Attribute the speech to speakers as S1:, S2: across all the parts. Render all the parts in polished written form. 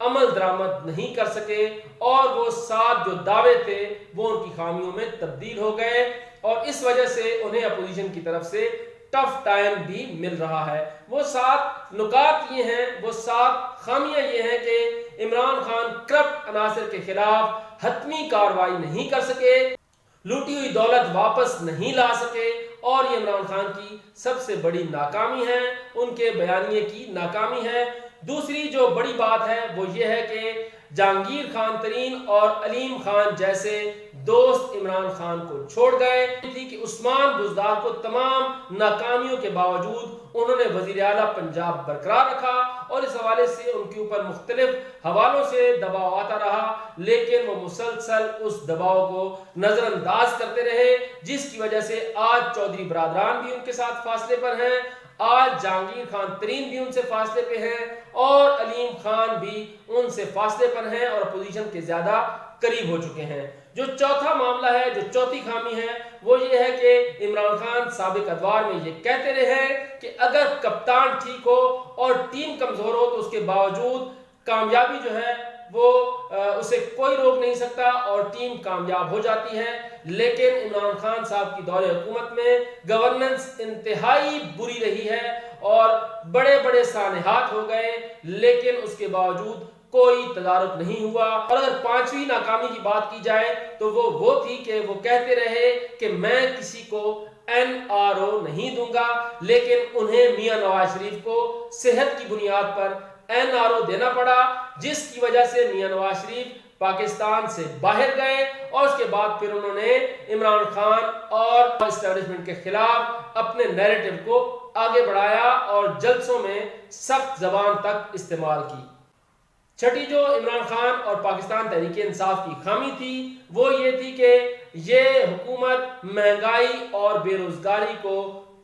S1: عمل درآمد نہیں کر سکے اور وہ 7 جو دعوے تھے وہ ان کی خامیوں میں تبدیل ہو گئے اور اس وجہ سے انہیں اپوزیشن کی طرف سے ٹف ٹائم بھی مل رہا ہے۔ وہ 7 نکات یہ ہیں، وہ 7 خامیاں یہ ہیں کہ عمران خان کرپٹ عناصر کے خلاف حتمی کارروائی نہیں کر سکے، لوٹی ہوئی دولت واپس نہیں لا سکے اور یہ عمران خان کی سب سے بڑی ناکامی ہے، ان کے بیانیے کی ناکامی ہے۔ دوسری جو بڑی بات ہے وہ یہ ہے کہ جہانگیر خان ترین اور علیم خان جیسے دوست عمران خان کو چھوڑ گئے تھی کہ عثمان بزدار کو تمام ناکامیوں کے باوجود انہوں نے وزیر اعلیٰ پنجاب برقرار رکھا اور اس حوالے سے ان کے اوپر مختلف حوالوں سے دباؤ آتا رہا، لیکن وہ مسلسل اس دباؤ کو نظر انداز کرتے رہے، جس کی وجہ سے آج چودھری برادران بھی ان کے ساتھ فاصلے پر ہیں، آج جہانگیر خان ترین بھی ان سے فاصلے پہ ہیں اور علیم خان بھی ان سے فاصلے پر ہیں اور اپوزیشن کے زیادہ قریب ہو چکے ہیں۔ جو چوتھا معاملہ ہے، جو چوتھی خامی ہے، وہ یہ ہے کہ عمران خان سابق ادوار میں یہ کہتے رہے کہ اگر کپتان ٹھیک ہو اور ٹیم کمزور ہو تو اس کے باوجود کامیابی جو ہے وہ اسے کوئی روک نہیں سکتا اور ٹیم کامیاب ہو جاتی ہے، لیکن عمران خان صاحب کی دور حکومت میں گورننس انتہائی بری رہی ہے اور بڑے بڑے سانحات ہو گئے، لیکن اس کے باوجود کوئی تدارک نہیں ہوا۔ اور اگر 5ویں ناکامی کی بات کی جائے تو وہ تھی کہ وہ کہتے رہے کہ میں کسی کو NRO نہیں دوں گا، لیکن انہیں میاں نواز شریف کو صحت کی بنیاد پر NRO دینا پڑا، جس کی وجہ سے میاں نواز شریف پاکستان سے باہر گئے اور اس کے بعد پھر انہوں نے عمران خان اور اسٹیبلشمنٹ کے خلاف اپنے نیریٹو کو آگے بڑھایا اور جلسوں میں سخت زبان تک استعمال کی۔ چھٹی جو عمران خان اور پاکستان تحریک انصاف کی خامی تھی وہ یہ تھی کہ یہ حکومت مہنگائی اور بے روزگاری کو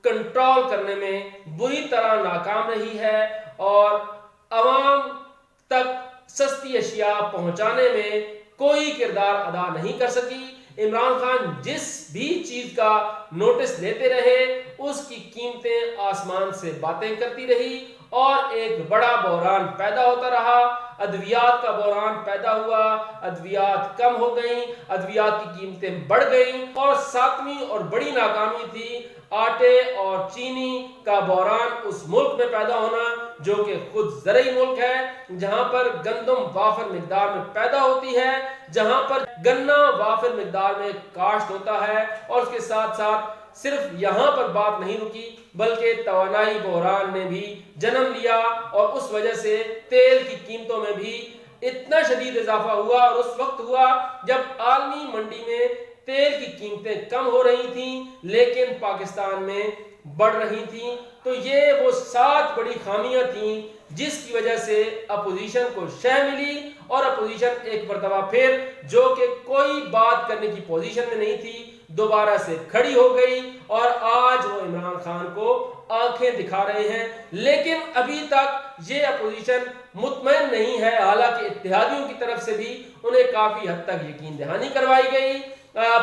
S1: کنٹرول کرنے میں بری طرح ناکام رہی ہے اور عوام تک سستی اشیاء پہنچانے میں کوئی کردار ادا نہیں کر سکی۔ عمران خان جس بھی چیز کا نوٹس لیتے رہے اس کی قیمتیں آسمان سے باتیں کرتی رہی اور ایک بڑا بحران پیدا ہوتا رہا۔ ادویات کا بحران پیدا ہوا، ادویات کم ہو گئیں، ادویات کی قیمتیں بڑھ گئیں اور 7ویں اور بڑی ناکامی تھی آٹے اور چینی کا بحران اس ملک میں پیدا ہونا جو کہ خود زرعی ملک ہے، جہاں پر گندم وافر مقدار میں پیدا ہوتی ہے، جہاں پر گنا وافر مقدار میں کاشت ہوتا ہے اور اس کے ساتھ ساتھ صرف یہاں پر بات نہیں رکی بلکہ توانائی بحران نے بھی جنم لیا اور اس وجہ سے تیل کی قیمتوں میں بھی اتنا شدید اضافہ ہوا اور اس وقت ہوا جب عالمی منڈی میں تیل کی قیمتیں کم ہو رہی تھیں لیکن پاکستان میں بڑھ رہی تھیں۔ تو یہ وہ 7 بڑی خامیاں تھیں جس کی وجہ سے اپوزیشن کو شہ ملی اور اپوزیشن ایک مرتبہ پھر جو کہ کوئی بات کرنے کی پوزیشن میں نہیں تھی دوبارہ سے کھڑی ہو گئی اور آج وہ عمران خان کو آنکھیں دکھا رہے ہیں، لیکن ابھی تک یہ اپوزیشن مطمئن نہیں ہے، حالانکہ اتحادیوں کی طرف سے بھی انہیں کافی حد تک یقین دہانی کروائی گئی۔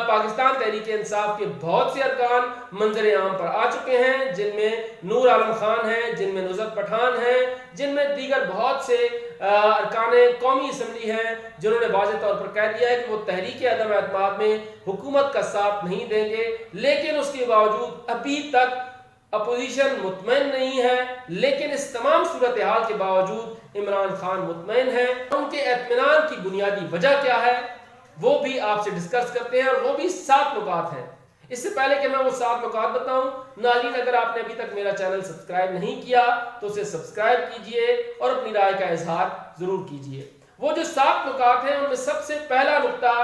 S1: پاکستان تحریک انصاف کے بہت سے ارکان منظر عام پر آ چکے ہیں، جن میں نور عالم خان ہیں، جن میں نصرت پٹھان ہیں، جن میں دیگر بہت سے ارکان قومی اسمبلی ہیں جنہوں نے واضح طور پر کہہ دیا ہے کہ وہ تحریک عدم اعتماد میں حکومت کا ساتھ نہیں دیں گے، لیکن اس کے باوجود ابھی تک اپوزیشن مطمئن نہیں ہے۔ لیکن اس تمام صورتحال کے باوجود عمران خان مطمئن ہے۔ ان کے اطمینان کی بنیادی وجہ کیا ہے وہ بھی آپ سے ڈسکس کرتے ہیں اور وہ بھی 7 نکات ہیں۔ اس سے پہلے کہ میں وہ 7 نکات بتاؤں، ناظرین اگر آپ نے ابھی تک میرا چینل سبسکرائب نہیں کیا تو اسے سبسکرائب کیجئے اور اپنی رائے کا اظہار ضرور کیجئے۔ وہ جو 7 نکات ہیں ان میں سب سے پہلا نکتہ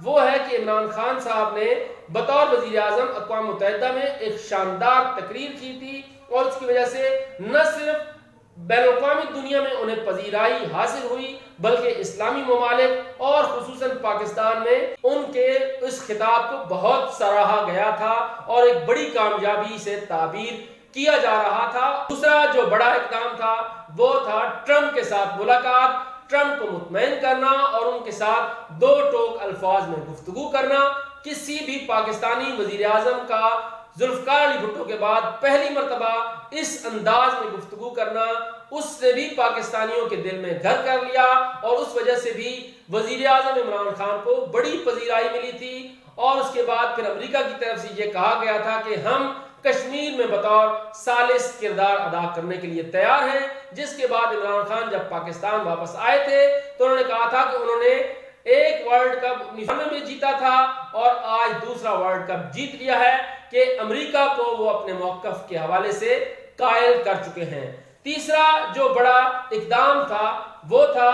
S1: وہ ہے کہ عمران خان صاحب نے بطور وزیر اعظم اقوام متحدہ میں ایک شاندار تقریر کی تھی اور اس کی وجہ سے نہ صرف بین الاقوامی دنیا میں انہیں پذیرائی حاصل ہوئی بلکہ اسلامی ممالک اور خصوصاً پاکستان میں ان کے اس خطاب کو بہت سراہا گیا تھا اور ایک بڑی کامیابی سے تعبیر کیا جا رہا تھا۔ دوسرا جو بڑا اقدام تھا وہ تھا ٹرمپ کے ساتھ ملاقات، ٹرمپ کو مطمئن کرنا اور ان کے ساتھ 2 ٹوک الفاظ میں گفتگو کرنا۔ کسی بھی پاکستانی وزیر اعظم کا ذوالفقار علی بھٹو کے بعد پہلی مرتبہ اس انداز میں گفتگو کرنا، اس نے بھی پاکستانیوں کے دل میں گھر کر لیا اور اس وجہ سے بھی وزیر اعظم عمران خان کو بڑی پذیرائی ملی تھی۔ اور اس کے بعد پھر امریکہ کی طرف سے یہ کہا گیا تھا کہ ہم کشمیر میں بطور ثالث کردار ادا کرنے کے لیے تیار ہیں، جس کے بعد عمران خان جب پاکستان واپس آئے تھے تو انہوں نے کہا تھا کہ انہوں نے ایک ورلڈ کپ 1999 میں جیتا تھا اور آج دوسرا ورلڈ کپ جیت لیا ہے کہ امریکہ کو وہ اپنے موقف کے حوالے سے قائل کر چکے ہیں۔ تیسرا جو بڑا اقدام تھا وہ تھا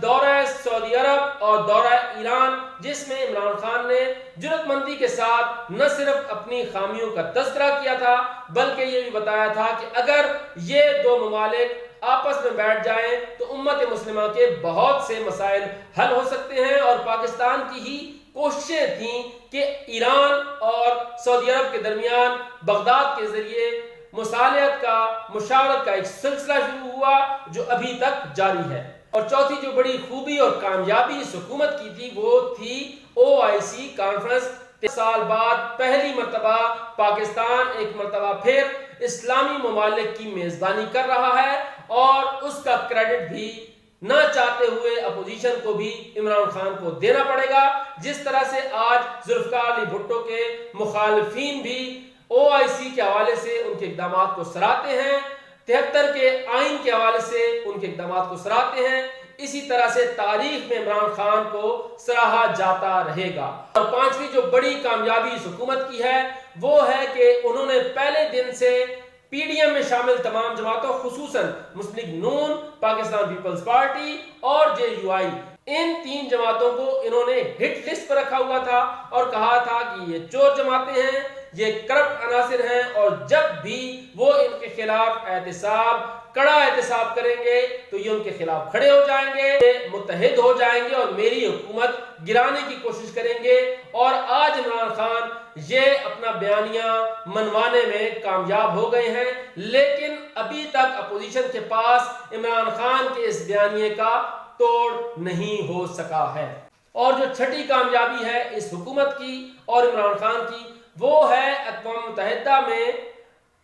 S1: دورہ سعودی عرب اور دورہ ایران، جس میں عمران خان نے جرأت مندی کے ساتھ نہ صرف اپنی خامیوں کا تذکرہ کیا تھا بلکہ یہ بھی بتایا تھا کہ اگر یہ دو ممالک آپس میں بیٹھ جائیں تو امت مسلمہ کے بہت سے مسائل حل ہو سکتے ہیں، اور پاکستان کی ہی کوششیں تھیں کہ ایران اور سعودی عرب کے درمیان بغداد کے ذریعے مصالحت کا، مشاورت کا ایک سلسلہ شروع ہوا جو ابھی تک جاری ہے۔ اور چوتھی جو بڑی خوبی اور کامیابی اس حکومت کی تھی وہ تھی OIC کانفرنس۔ 3 سال بعد پہلی مرتبہ پاکستان ایک مرتبہ پھر اسلامی ممالک کی میزبانی کر رہا ہے، اور اس کا کریڈٹ بھی نہ چاہتے ہوئے اپوزیشن کو بھی عمران خان کو دینا پڑے گا۔ جس طرح سے آج ذوالفقار علی بھٹو کے مخالفین بھی OIC کے حوالے سے ان کے اقدامات کو سراہتے ہیں، 73 کے آئین کے حوالے سے ان کے اقدامات کو سراہتے ہیں، اسی طرح سے تاریخ میں عمران خان کو سراہا جاتا رہے گا۔ اور پانچویں جو بڑی کامیابی اس حکومت کی ہے وہ ہے کہ انہوں نے پہلے دن سے PDM میں شامل تمام جماعتوں، خصوصاً مسلم لیگ نون، پاکستان پیپلز پارٹی اور JUI، ان 3 جماعتوں کو انہوں نے ہٹ لسٹ پر رکھا ہوا تھا اور کہا تھا کہ یہ چور جماعتیں ہیں، یہ کرپٹ عناصر ہیں، اور جب بھی وہ ان کے خلاف کڑا احتساب کریں گے تو یہ ان کے خلاف کھڑے ہو جائیں گے، متحد ہو جائیں گے اور میری حکومت گرانے کی کوشش کریں گے۔ اور آج عمران خان یہ اپنا بیانیہ منوانے میں کامیاب ہو گئے ہیں، لیکن ابھی تک اپوزیشن کے پاس عمران خان کے اس بیانیے کا توڑ نہیں ہو سکا ہے۔ اور جو چھٹی کامیابی ہے اس حکومت کی اور عمران خان کی وہ ہے اقوام متحدہ میں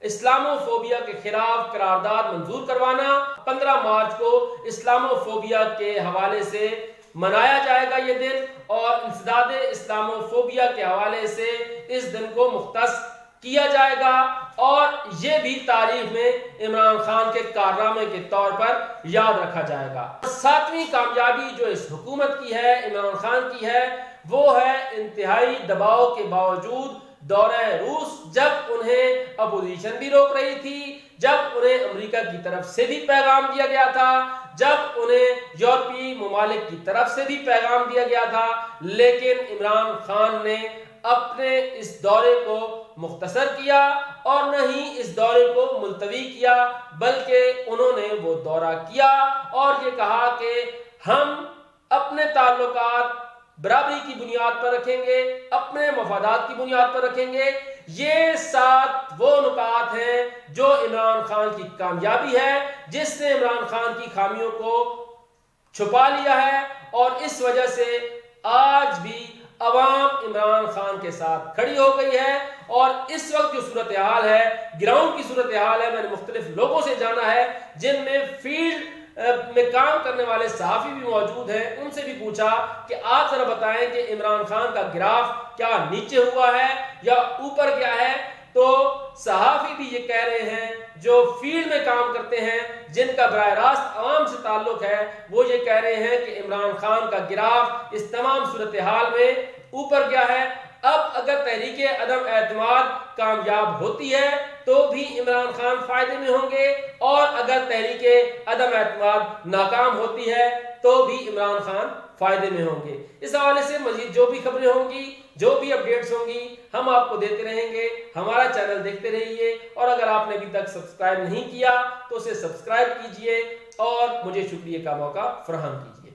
S1: اسلامو فوبیا کے خلاف قرارداد منظور کروانا۔ 15 مارچ کو اسلامو فوبیا کے حوالے سے منایا جائے گا یہ دن، اور انسداد اسلامو فوبیا کے حوالے سے اس دن کو مختص کیا جائے گا، اور یہ بھی تاریخ میں عمران خان کے کارنامے کے طور پر یاد رکھا جائے گا۔ 7ویں کامیابی جو اس حکومت کی ہے، عمران خان کی ہے، وہ ہے انتہائی دباؤ کے باوجود دورہ روس، جب انہیں اپوزیشن بھی روک رہی تھی، جب انہیں امریکہ کی طرف سے بھی پیغام دیا گیا تھا، جب انہیں یورپی ممالک کی طرف سے بھی پیغام دیا گیا تھا، لیکن عمران خان نے اپنے اس دورے کو مختصر کیا اور نہ ہی اس دورے کو ملتوی کیا، بلکہ انہوں نے وہ دورہ کیا اور یہ کہا کہ ہم اپنے تعلقات برابری کی بنیاد پر رکھیں گے، اپنے مفادات کی بنیاد پر رکھیں گے۔ یہ 7 وہ نکات ہیں جو عمران خان کی کامیابی ہے، جس نے عمران خان کی خامیوں کو چھپا لیا ہے، اور اس وجہ سے آج بھی عوام عمران خان کے ساتھ کھڑی ہو گئی ہے۔ اور اس وقت جو صورتحال ہے، گراؤنڈ کی صورتحال ہے، میں نے مختلف لوگوں سے جانا ہے جن میں فیلڈ میں کام کرنے والے صحافی بھی موجود ہیں، ان سے بھی پوچھا کہ آپ ذرا بتائیں کہ عمران خان کا گراف کیا نیچے ہوا ہے یا اوپر گیا ہے، تو صحافی بھی یہ کہہ رہے ہیں جو فیلڈ میں کام کرتے ہیں، جن کا براہ راست عوام سے تعلق ہے، وہ یہ کہہ رہے ہیں کہ عمران خان کا گراف اس تمام صورتحال میں اوپر گیا ہے۔ اب اگر تحریک عدم اعتماد کامیاب ہوتی ہے تو بھی عمران خان فائدے میں ہوں گے، اور اگر تحریک عدم اعتماد ناکام ہوتی ہے تو بھی عمران خان فائدے میں ہوں گے۔ اس حوالے سے مزید جو بھی خبریں ہوں گی، جو بھی اپڈیٹس ہوں گی، ہم آپ کو دیتے رہیں گے۔ ہمارا چینل دیکھتے رہیے، اور اگر آپ نے ابھی تک سبسکرائب نہیں کیا تو اسے سبسکرائب کیجئے اور مجھے شکریہ کا موقع فراہم کیجئے۔